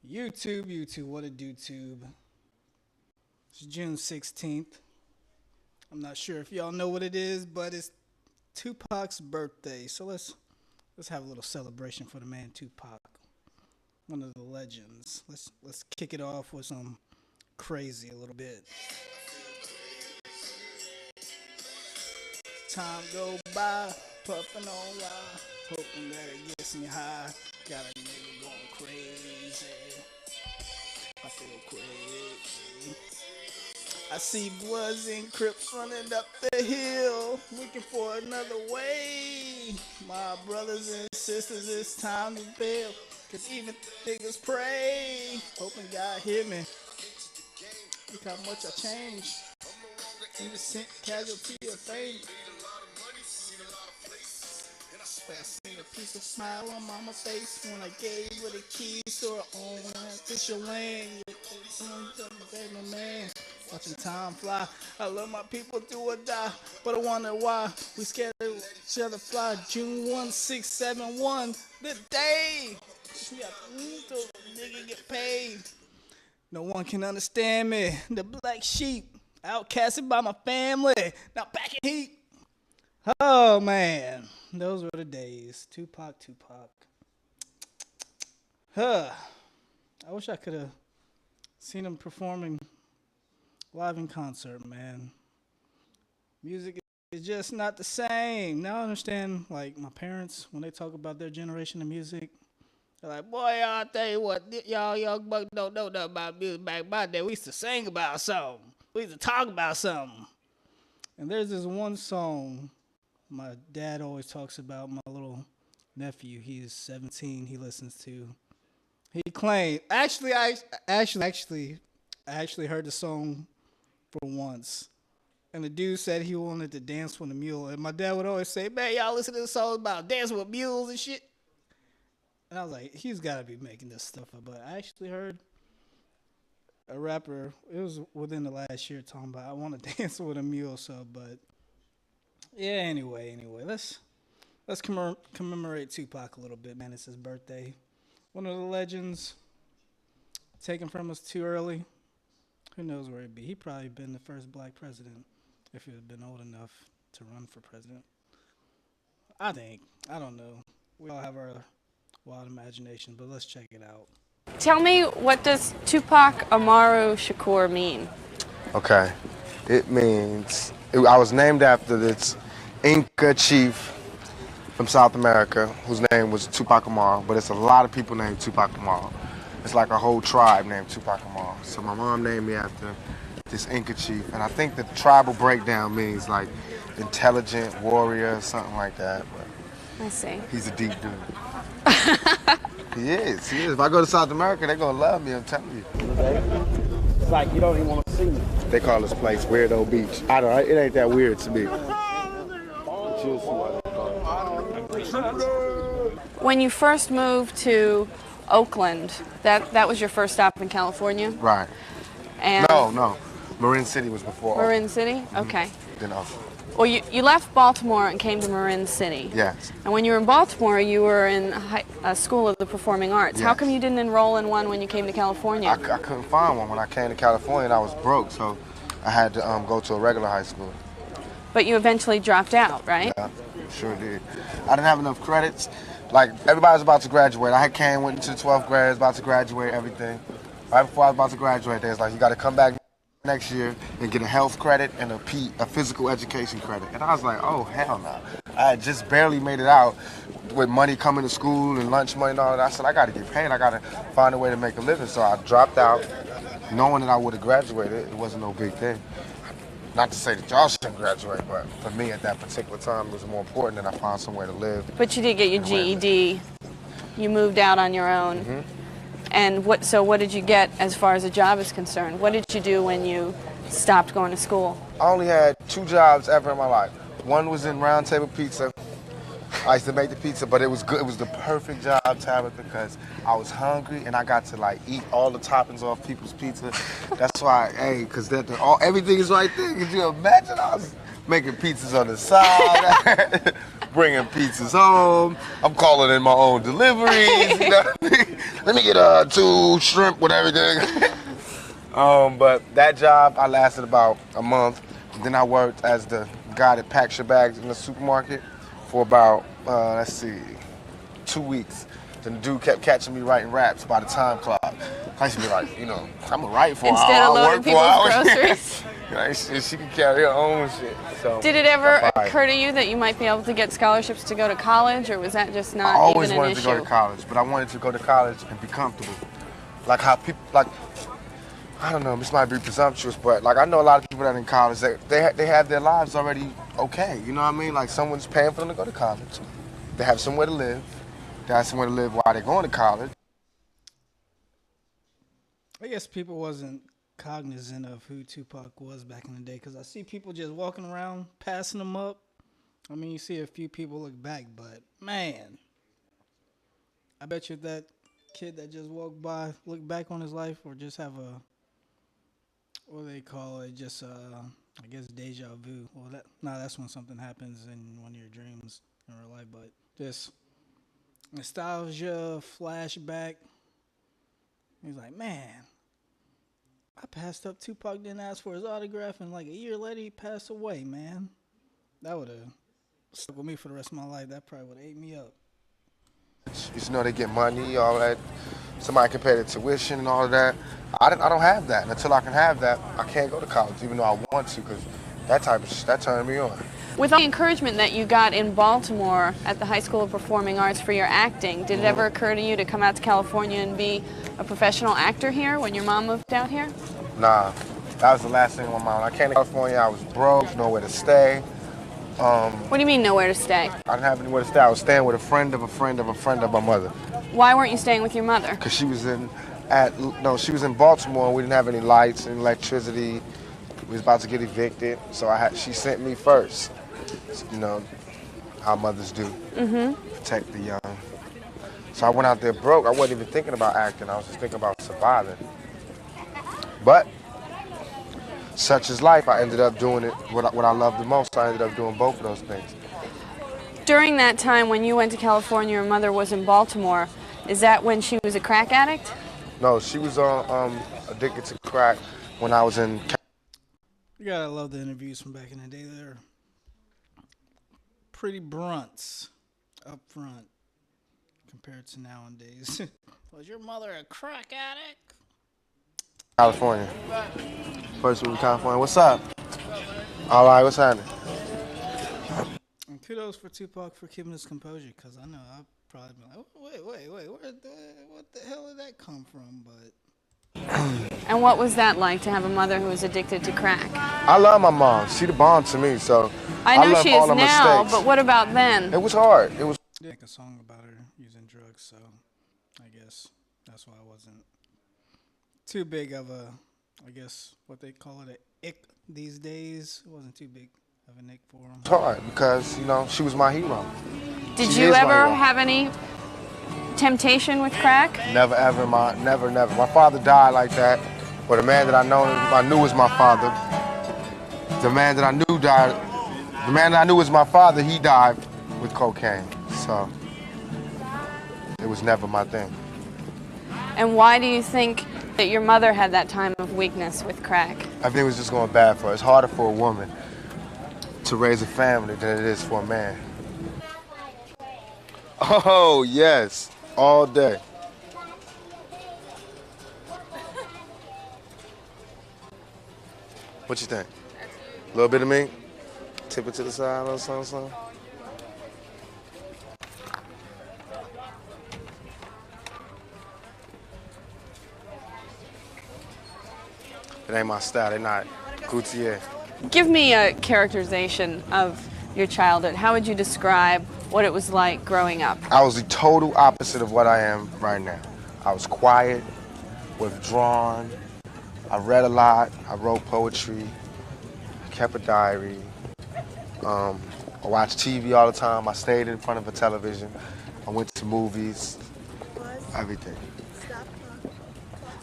YouTube, what a do tube. It's June 16th. I'm not sure if y'all know what it is, but it's Tupac's birthday. So let's have a little celebration for the man Tupac, one of the legends. Let's kick it off with some crazy a little bit. Time go by, puffing on wide, hoping that it gets me high. Got a nigga going crazy. I feel crazy. I see Bloods and Crips running up the hill, looking for another way. My brothers and sisters, it's time to bail, cause even niggas pray. Hoping God hear me. Look how much I changed. Innocent casualty of fame. I seen a piece of smile on mama's face when I gave her the keys to her own official lane. My man, watching time fly. I love my people do or die, but I wonder why we scared of each other fly. June 1671, the day we got to nigga get paid. No one can understand me. The black sheep, outcasted by my family. Now back in heat. Oh man, those were the days. Tupac. Huh. I wish I could have seen him performing live in concert, man. Music is just not the same. Now I understand, like, my parents, when they talk about their generation of music, they're like, boy, I'll tell you what, y'all young bucks don't know nothing about music back in my day. We used to sing about something. We used to talk about something. And there's this one song my dad always talks about. My little nephew, he's 17, he listens to. He claimed, I actually heard the song for once. And the dude said he wanted to dance with a mule. And my dad would always say, man, y'all listen to this song about dancing with mules and shit. And I was like, he's got to be making this stuff up. But I actually heard a rapper, it was within the last year, talking about, I want to dance with a mule. So, but yeah, anyway, let's commemorate Tupac a little bit, man. It's his birthday. One of the legends, taken from us too early. Who knows where he'd be? He'd probably been the first black president if he had been old enough to run for president. I think. I don't know. We all have our wild imagination, but let's check it out. Tell me, what does Tupac Amaru Shakur mean? Okay. It means, I was named after this Inca chief from South America, whose name was Tupac Amaru, but it's a lot of people named Tupac Amaru. It's like a whole tribe named Tupac Amaru. So my mom named me after this Inca chief, and I think the tribal breakdown means like intelligent warrior, something like that. But I see. he's a deep dude. He is. If I go to South America, they're gonna love me, I'm telling you. It's like you don't even want to see me. They call this place Weirdo Beach. I don't know, it ain't that weird to me. When you first moved to Oakland, that was your first stop in California? Right. And No. Marin City was before. Marin City? Okay. Then Well, you left Baltimore and came to Marin City. Yes. And when you were in Baltimore, you were in a school of the performing arts. Yes. How come you didn't enroll in one when you came to California? I couldn't find one when I came to California, and I was broke, so I had to go to a regular high school. But you eventually dropped out, right? Yeah, sure did. I didn't have enough credits. Like, everybody was about to graduate. I went into the 12th grade, was about to graduate, everything. Right before I was about to graduate, they was like, you got to come back next year and get a health credit and a physical education credit. And I was like, oh, hell no. I had just barely made it out with money coming to school and lunch money and all that. I said, I got to get paid. I got to find a way to make a living. So I dropped out, knowing that I would have graduated. It wasn't no big thing. Not to say that y'all shouldn't graduate, but for me at that particular time, it was more important that I find somewhere to live. But you did get your GED. You moved out on your own. Mm-hmm. And what did you get as far as a job is concerned? What did you do when you stopped going to school? I only had 2 jobs ever in my life. One was in Round Table Pizza. I used to make the pizza, but it was good. It was the perfect job, Tabitha, because I was hungry and I got to like eat all the toppings off people's pizza. That's why, because everything is right there. Could you imagine? I was making pizzas on the side. bringing pizzas home. I'm calling in my own deliveries. You know what I mean? Let me get 2 shrimp with everything. But that job, I lasted about a month. Then I worked as the guy that packs your bags in the supermarket for about, let's see, 2 weeks. Then the dude kept catching me writing raps by the time clock. I used to be like, you know, I'm gonna write for an Instead hour, of loading work for an people's hour. groceries. She can carry her own shit. So Did it ever occur to you that you might be able to get scholarships to go to college, or was that just not I always even an wanted issue? to go to college, but I wanted to go to college and be comfortable. Like how people, like, I don't know, this might be presumptuous, but like I know a lot of people that are in college, they have their lives already okay. You know what I mean? Like someone's paying for them to go to college. They have somewhere to live. They have somewhere to live while they're going to college. I guess people wasn't cognizant of who Tupac was back in the day, because I see people just walking around passing them up. I mean, you see a few people look back, but man, I bet you that kid that just walked by look back on his life or just have a, what do they call it, just I guess deja vu. Well, that's when something happens in one of your dreams in real life, but just nostalgia, flashback. He's like, man, I passed up Tupac, didn't ask for his autograph, and like a year later he passed away, man. That would have stuck with me for the rest of my life. That probably would have ate me up. You know, they get money, all that. Somebody can pay the tuition and all of that. I don't have that. And until I can have that, I can't go to college, even though I want to, because that type of shit, that turned me on. With all the encouragement that you got in Baltimore at the High School of Performing Arts for your acting, did it ever occur to you to come out to California and be a professional actor here when your mom moved out here? Nah, that was the last thing on my mind. When I came to California, I was broke, nowhere to stay. What do you mean nowhere to stay? I didn't have anywhere to stay. I was staying with a friend of a friend of a friend of my mother. Why weren't you staying with your mother? Because she was in Baltimore, and we didn't have any lights and electricity. We was about to get evicted, so she sent me first. You know, how mothers do. Protect the young. So I went out there broke. I wasn't even thinking about acting. I was just thinking about surviving. But such is life. I ended up doing it, what I love the most. I ended up doing both of those things. During that time when you went to California, your mother was in Baltimore. Is that when she was a crack addict? No, she was addicted to crack when I was in. You gotta love the interviews from back in the day. They're pretty blunt up front compared to nowadays. Was your mother a crack addict? California. First week in California. What's up? All right, what's happening? And kudos for Tupac for keeping his composure, because I know I've probably been like, wait, what the hell did that come from? But And what was that like to have a mother who was addicted to crack? I love my mom. She the bomb to me, so I know love she all is the now, mistakes. but what about then? It was hard. It was. I did make a song about her using drugs, so I guess that's why I wasn't too big of a, I guess what they call it, a ick these days. It wasn't too big of an ick for him. It's hard because, you know, she was my hero. Did She you is my ever hero. have any temptation with crack? Never ever, never. My father died like that, but the man that I knew was my father. The man that I knew was my father, he died with cocaine. So it was never my thing. And why do you think that your mother had that time of weakness with crack? I think it was just going bad for her. It's harder for a woman to raise a family than it is for a man. Oh, yes, all day. What you think? A little bit of me? Tip it to the side, a little something, something? It ain't my style, they not Coutier. Give me a characterization of your childhood. How would you describe what it was like growing up? I was the total opposite of what I am right now. I was quiet, withdrawn. I read a lot. I wrote poetry. I kept a diary. I watched TV all the time. I stayed in front of a television. I went to movies. Everything.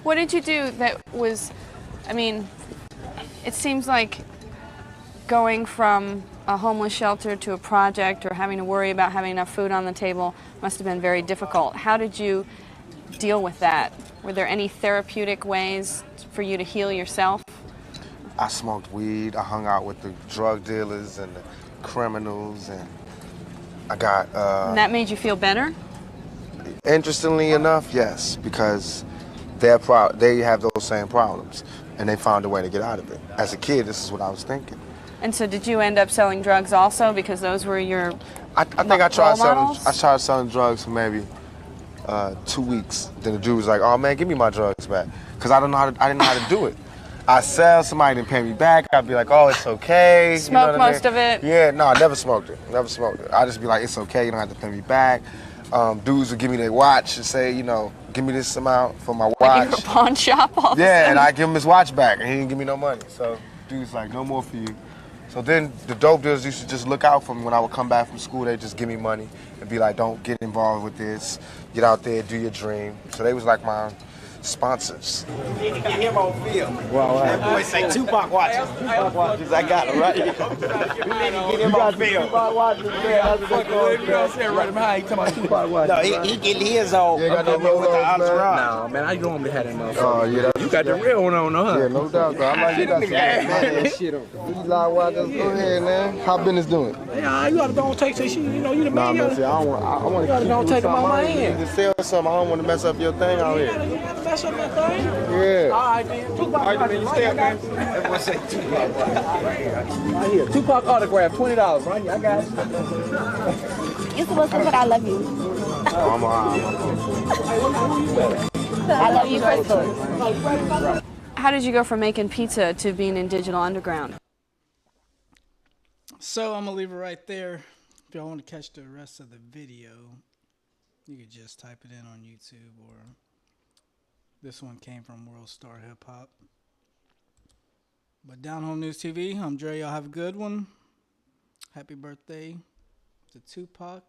What did you do that was, I mean, it seems like going from a homeless shelter to a project or having to worry about having enough food on the table must have been very difficult. How did you deal with that? Were there any therapeutic ways for you to heal yourself? I smoked weed. I hung out with the drug dealers and the criminals, and I got. And that made you feel better? Interestingly enough, yes, because they have those same problems, and they found a way to get out of it. As a kid, this is what I was thinking. And so, did you end up selling drugs also because those were your? I think I tried role models? I tried selling drugs for maybe 2 weeks. Then the dude was like, "Oh man, give me my drugs back," because I didn't know how to do it. I sell, somebody didn't pay me back. I'd be like, "Oh, it's okay." Smoke you know most of it? Yeah, no, I never smoked it. Never smoked it. I just be like, "It's okay. You don't have to pay me back." Dudes would give me their watch and say, "Give me this amount for my watch." Like you were a pawn shop all of a Yeah, sudden? and I give him his watch back, and he didn't give me no money. So dude's like, "No more for you." So then the dope dealers used to just look out for me when I would come back from school. They'd just give me money and be like, "Don't get involved with this. Get out there, do your dream." So they was like my sponsors. Get him on film. Well, that boy say Tupac watches. Tupac watches, I got it right. We need to get him on film. Tupac watches, man. Right behind, he talking about Tupac watches. No, he getting his on. Yeah, got Up the there with the Rolex, man. entourage. No, man, I normally had that motherfucker. Oh yeah, You got the real one on, huh? yeah, no doubt. Bro. I'm like, you got some that shit on. Eli watches, go ahead, man. How business doing? Yeah, you gotta go and take some shit. You know, you the Nah, man. man, see, I want to keep don't you take 'em something. on my I need end. to sell something. I don't want to mess up your thing out You here. gotta mess up that thing. Yeah. All right, then. Tupac watches, right? I got you. That boy say Tupac watches. Right here. Tupac autograph, $20, right? I got it. You're supposed to put I love you. I love you first. How did you go from making pizza to being in Digital Underground? So I'm gonna leave it right there. If y'all want to catch the rest of the video, you could just type it in on YouTube, or this one came from World Star Hip Hop. But Down Home News TV, I'm Dre. Y'all have a good one. Happy birthday to Tupac.